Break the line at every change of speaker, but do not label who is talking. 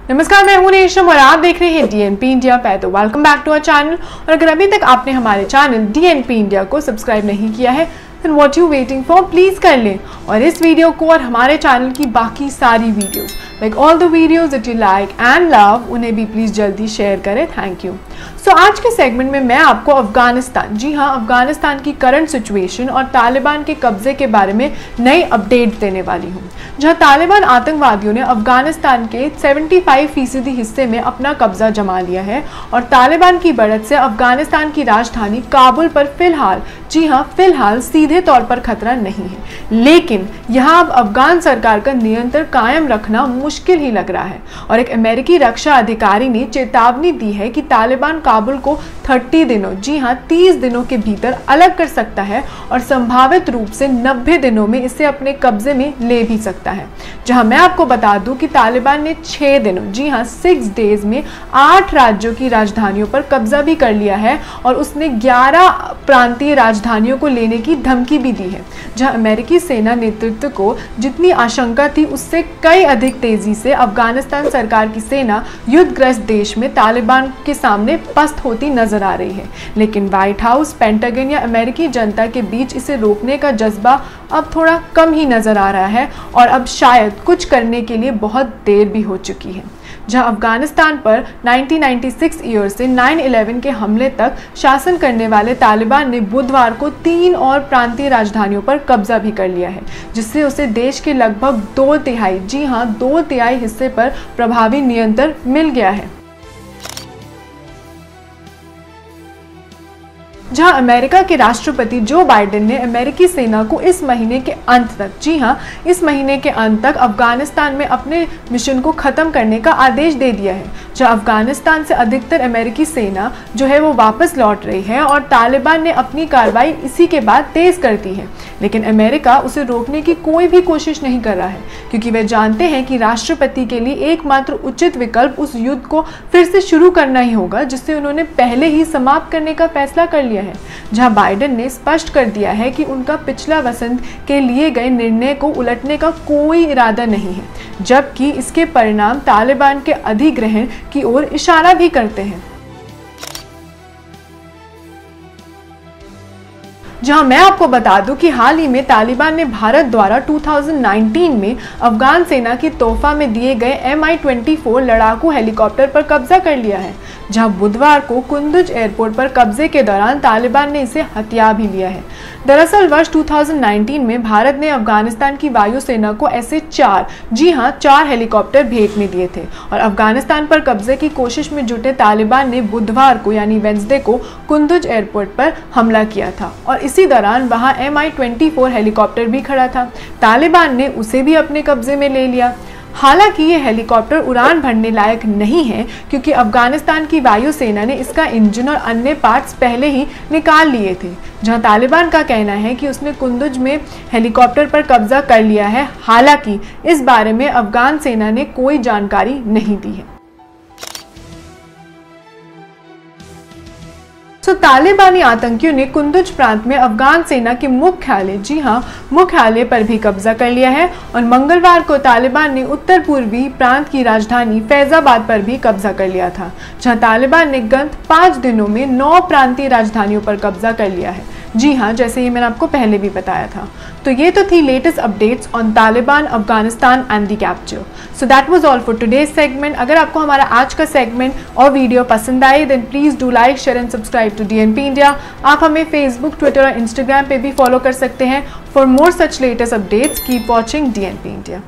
नमस्कार, मैं हूं रेशम और आप देख रहे हैं डीएनपी इंडिया पे। तो welcome back to our channel. और अगर अभी तक आपने हमारे चैनल डीएनपी इंडिया को सब्सक्राइब नहीं किया है then what you waiting for, please कर लें। और इस वीडियो को और हमारे चैनल की बाकी सारी videos like all the videos that you like and love, उन्हें भी प्लीज जल्दी शेयर करें। Thank you. सो आज के सेगमेंट में मैं आपको अफगानिस्तान, जी हाँ, अफगानिस्तान की करंट सिचुएशन और तालिबान के कब्जे के बारे में नई अपडेट देने वाली हूँ। जहाँ तालिबान आतंकवादियों ने अफगानिस्तान के 75% हिस्से में अपना कब्जा जमा लिया है और तालिबान की बढ़त से अफगानिस्तान की राजधानी काबुल पर फिलहाल, जी हाँ, फिलहाल सीधे तौर पर खतरा नहीं है, लेकिन यहाँ अब अफगान सरकार का नियंत्रण कायम रखना मुश्किल ही लग रहा है। और एक अमेरिकी रक्षा अधिकारी ने चेतावनी दी है कि तालिबान काबुल को 30 दिनों, जी हाँ, 30 दिनों के भीतर अलग कर सकता है और संभावित रूप से 90 दिनों में इसे अपने कब्जे में ले भी सकता है। जहां मैं आपको बता दूं कि तालिबान ने 6 दिनों, जी हाँ, 6 डेज में 8 राज्यों की राजधानियों पर कब्जा भी कर लिया है और उसने 11 प्रांतीय राजधानियों को लेने की धमकी भी दी है। जहां अमेरिकी सेना नेतृत्व को जितनी आशंका थी उससे कई अधिक तेजी से अफगानिस्तान सरकार की सेना युद्धग्रस्त देश में तालिबान के सामने पस्त होती नजर आ रही है। लेकिन व्हाइट हाउस, पेंटागन या अमेरिकी जनता के बीच इसे रोकने का जज्बा अब थोड़ा कम ही नजर आ रहा है और अब शायद कुछ करने के लिए बहुत देर भी हो चुकी है। जहां अफगानिस्तान पर 1996 ईयर से 9/11 के हमले तक शासन करने वाले तालिबान ने बुधवार को 3 और प्रांतीय राजधानियों पर कब्जा भी कर लिया है, जिससे उसे देश के लगभग 2/3, जी हाँ, 2/3 हिस्से पर प्रभावी नियंत्रण मिल गया है। जहां अमेरिका के राष्ट्रपति जो बाइडेन ने अमेरिकी सेना को इस महीने के अंत तक, जी हां, इस महीने के अंत तक अफगानिस्तान में अपने मिशन को खत्म करने का आदेश दे दिया है। जहां अफगानिस्तान से अधिकतर अमेरिकी सेना जो है वो वापस लौट रही है और तालिबान ने अपनी कार्रवाई इसी के बाद तेज कर दी है, लेकिन अमेरिका उसे रोकने की कोई भी कोशिश नहीं कर रहा है, क्योंकि वे जानते हैं कि राष्ट्रपति के लिए एकमात्र उचित विकल्प उस युद्ध को फिर से शुरू करना ही होगा जिससे उन्होंने पहले ही समाप्त करने का फैसला कर लिया है। जहां बाइडेन ने स्पष्ट कर दिया है कि उनका पिछला वसंत के लिए गए निर्णय को उलटने का कोई इरादा नहीं है, जबकि इसके परिणाम तालिबान के अधिग्रहण की ओर इशारा भी करते हैं। जहां मैं आपको बता दूं कि हाल ही में तालिबान ने भारत द्वारा 2019 में अफगान सेना की तोहफा में दिए गए Mi-24 लड़ाकू हेलीकॉप्टर पर कब्जा कर लिया है। जहां बुधवार को कुंदुज एयरपोर्ट पर कब्जे के दौरान तालिबान ने इसे हथिया भी लिया है। दरअसल वर्ष 2019 में भारत ने अफगानिस्तान की वायुसेना को ऐसे 4, जी हाँ, 4 हेलीकॉप्टर भेंट में दिए थे और अफगानिस्तान पर कब्जे की कोशिश में जुटे तालिबान ने बुधवार को, यानी वेंसडे को, कुंदुज एयरपोर्ट पर हमला किया था और इसी दौरान वहां Mi-24 हेलीकॉप्टर भी खड़ा था। तालिबान ने उसे भी अपने कब्जे में ले लिया। हालांकि ये हेलीकॉप्टर उड़ान भरने लायक नहीं है, क्योंकि अफगानिस्तान की वायुसेना ने इसका इंजन और अन्य पार्ट्स पहले ही निकाल लिए थे। जहां तालिबान का कहना है कि उसने कुंदुज में हेलीकॉप्टर पर कब्जा कर लिया है, हालांकि इस बारे में अफगान सेना ने कोई जानकारी नहीं दी है। तालिबानी आतंकियों ने कुंदुज प्रांत में अफगान सेना के मुख्यालय, जी हाँ, मुख्यालय पर भी कब्जा कर लिया है और मंगलवार को तालिबान ने उत्तर पूर्वी प्रांत की राजधानी फैजाबाद पर भी कब्जा कर लिया था। जहां तालिबान ने गत 5 दिनों में 9 प्रांतीय राजधानियों पर कब्जा कर लिया है, जी हाँ, जैसे ही मैंने आपको पहले भी बताया था। तो ये तो थी latest updates on Taliban, Afghanistan and the capture. So that was all for today's segment. अगर आपको हमारा आज का सेगमेंट और वीडियो पसंद आए then please do like, share and subscribe to DNP India. आप हमें फेसबुक, ट्विटर और इंस्टाग्राम पे भी फॉलो कर सकते हैं। For more such latest updates keep watching DNP India.